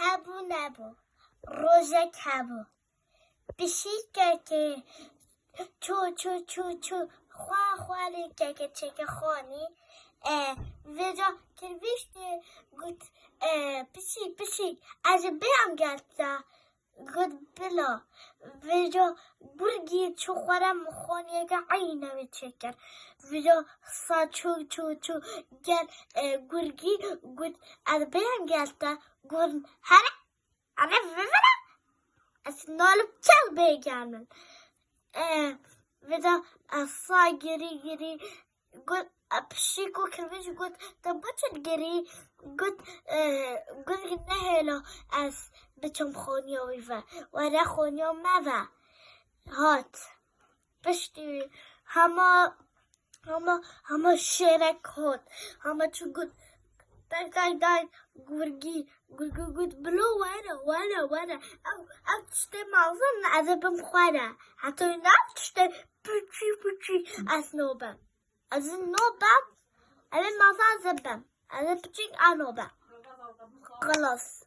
هبو نبو روزه کبو بشید که چو خوالی که خانی ویجا کرویشتی گوت بشید از بیام گلتا گوت بلا ویجا گرگی چو خورم خانی که عینه وچکر ویجا سا چو گل گرگی گوت از بیام گلتا گوت هره ویونا از نالب چل بیگمن ودا سا گری گوت بشيكو كرفيش قلت تبغى تجري قلت نهلا از بتم خونيا ويفا ولا خونيا ماذا هات بشتي هما شرك هات هما شو قلت داي قرقي قلت بلو وانا او تشتي معظم عذاب مخوانا حتى ينعب تشتي بوشي اسنوبا از نوبة أنا ما زبم أنا بتشيك أنوبة خلاص